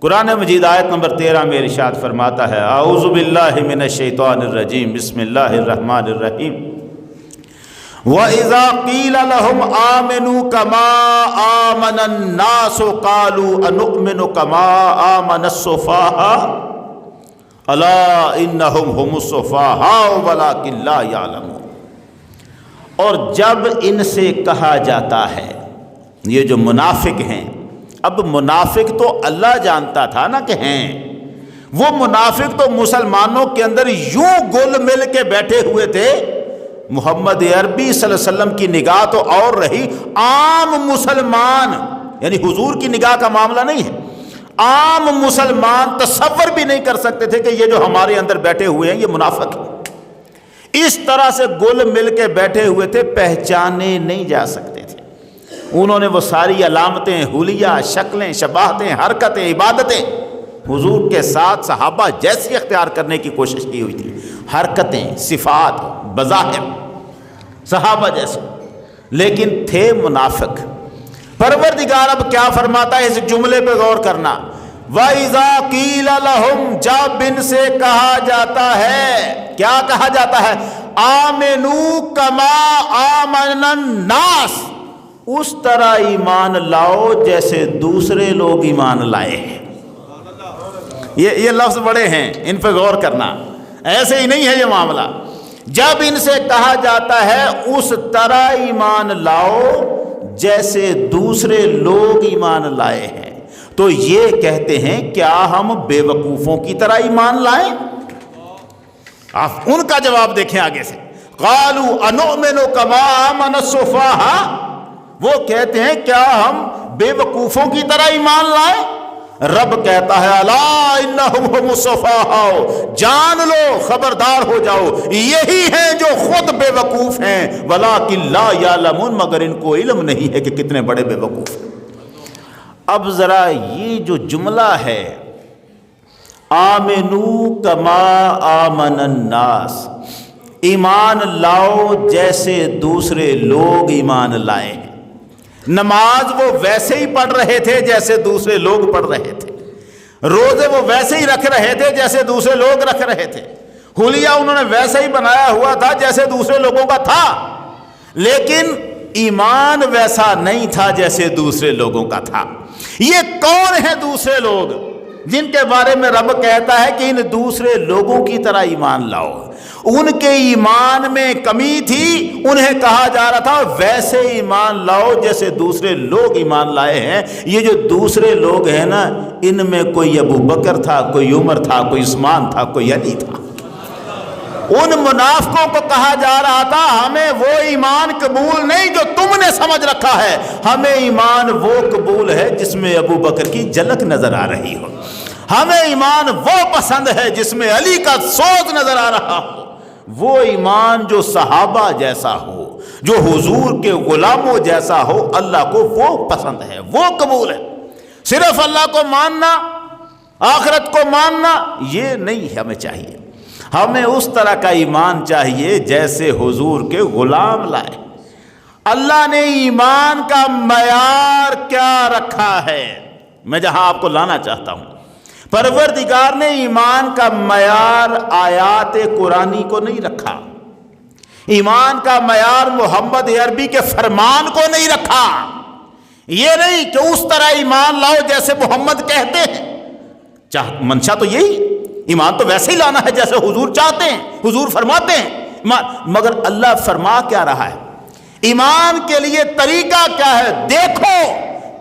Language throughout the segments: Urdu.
قرآن مجید آیت نمبر 13 میں ارشاد فرماتا ہے اعوذ باللہ من الشیطان الرجیم بسم اللہ الرحمن الرحیم وَإِذَا قِيلَ لَهُمْ آمِنُوا كَمَا آمَنَ النَّاسُ قَالُوا أَنُؤْمِنُ كَمَا آمَنَ السُّفَهَاءُ أَلَا إِنَّهُمْ هُمُ السُّفَهَاءُ وَلَٰكِن لَّا يَعْلَمُونَ۔ اور جب ان سے کہا جاتا ہے، یہ جو منافق ہیں، اب منافق تو اللہ جانتا تھا نا کہ ہیں، وہ منافق تو مسلمانوں کے اندر یوں گل مل کے بیٹھے ہوئے تھے، محمد عربی صلی اللہ علیہ وسلم کی نگاہ تو اور رہی، عام مسلمان یعنی حضور کی نگاہ کا معاملہ نہیں ہے، عام مسلمان تصور بھی نہیں کر سکتے تھے کہ یہ جو ہمارے اندر بیٹھے ہوئے ہیں یہ منافق ہیں، اس طرح سے گل مل کے بیٹھے ہوئے تھے، پہچانے نہیں جا سکتے تھے۔ انہوں نے وہ ساری علامتیں، حلیہ، شکلیں، شباہتیں، حرکتیں، عبادتیں حضور کے ساتھ صحابہ جیسی اختیار کرنے کی کوشش کی ہوئی تھی، حرکتیں، صفات، بظاہر صحابہ جیسے، لیکن تھے منافق۔ پروردگار اب کیا فرماتا ہے، اس جملے پہ غور کرنا، وَإِذَا قِيلَ لَهُمْ، جب ان سے کہا جاتا ہے، کیا کہا جاتا ہے، آمنوا كما آمن الناس، اس طرح ایمان لاؤ جیسے دوسرے لوگ ایمان لائے ہیں۔ یہ لفظ بڑے ہیں، ان پہ غور کرنا، ایسے ہی نہیں ہے یہ معاملہ۔ جب ان سے کہا جاتا ہے اس طرح ایمان لاؤ جیسے دوسرے لوگ ایمان لائے ہیں، تو یہ کہتے ہیں کیا ہم بے وقوفوں کی طرح ایمان لائیں؟ آپ ان کا جواب دیکھیں آگے سے، قالوا انؤمن كما آمن السفهاء، وہ کہتے ہیں کیا ہم بے وقوفوں کی طرح ایمان لائیں؟ رب کہتا ہے الا انہم هم السفهاء، جان لو، خبردار ہو جاؤ، یہی ہیں جو خود بے وقوف ہیں، ولکن لا یعلمون، مگر ان کو علم نہیں ہے کہ کتنے بڑے بے وقوف ہیں۔ اب ذرا یہ جو جملہ ہے آمنوا کما آمن الناس، ایمان لاؤ جیسے دوسرے لوگ ایمان لائے ہیں، نماز وہ ویسے ہی پڑھ رہے تھے جیسے دوسرے لوگ پڑھ رہے تھے، روزے وہ ویسے ہی رکھ رہے تھے جیسے دوسرے لوگ رکھ رہے تھے، حلیہ انہوں نے ویسے ہی بنایا ہوا تھا جیسے دوسرے لوگوں کا تھا، لیکن ایمان ویسا نہیں تھا جیسے دوسرے لوگوں کا تھا۔ یہ کون ہیں دوسرے لوگ جن کے بارے میں رب کہتا ہے کہ ان دوسرے لوگوں کی طرح ایمان لاؤ؟ ان کے ایمان میں کمی تھی، انہیں کہا جا رہا تھا ویسے ایمان لاؤ جیسے دوسرے لوگ ایمان لائے ہیں۔ یہ جو دوسرے لوگ ہیں نا، ان میں کوئی ابو بکر تھا، کوئی عمر تھا، کوئی عثمان تھا، کوئی علی تھا۔ ان منافقوں کو کہا جا رہا تھا ہمیں وہ ایمان قبول نہیں جو تم نے سمجھ رکھا ہے، ہمیں ایمان وہ قبول ہے جس میں ابو بکر کی جھلک نظر آ رہی ہو، ہمیں ایمان وہ پسند ہے جس میں علی کا سوز نظر آ رہا ہو، وہ ایمان جو صحابہ جیسا ہو، جو حضور کے غلاموں جیسا ہو، اللہ کو وہ پسند ہے، وہ قبول ہے۔ صرف اللہ کو ماننا، آخرت کو ماننا یہ نہیں ہمیں چاہیے، ہمیں اس طرح کا ایمان چاہیے جیسے حضور کے غلام لائے۔ اللہ نے ایمان کا معیار کیا رکھا ہے، میں جہاں آپ کو لانا چاہتا ہوں، پروردگار نے ایمان کا معیار آیات قرآنی کو نہیں رکھا، ایمان کا معیار محمد عربی کے فرمان کو نہیں رکھا، یہ نہیں کہ اس طرح ایمان لاؤ جیسے محمد کہتے ہیں، منشا تو یہی، ایمان تو ویسے ہی لانا ہے جیسے حضور چاہتے ہیں، حضور فرماتے ہیں، مگر اللہ فرما کیا رہا ہے، ایمان کے لیے طریقہ کیا ہے؟ دیکھو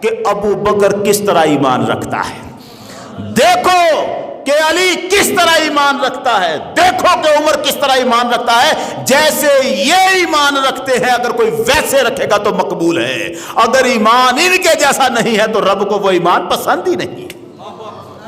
کہ ابو بکر کس طرح ایمان رکھتا ہے، دیکھو کہ علی کس طرح ایمان رکھتا ہے، دیکھو کہ عمر کس طرح ایمان رکھتا ہے، جیسے یہ ایمان رکھتے ہیں اگر کوئی ویسے رکھے گا تو مقبول ہے، اگر ایمان ان کے جیسا نہیں ہے تو رب کو وہ ایمان پسند ہی نہیں ہے۔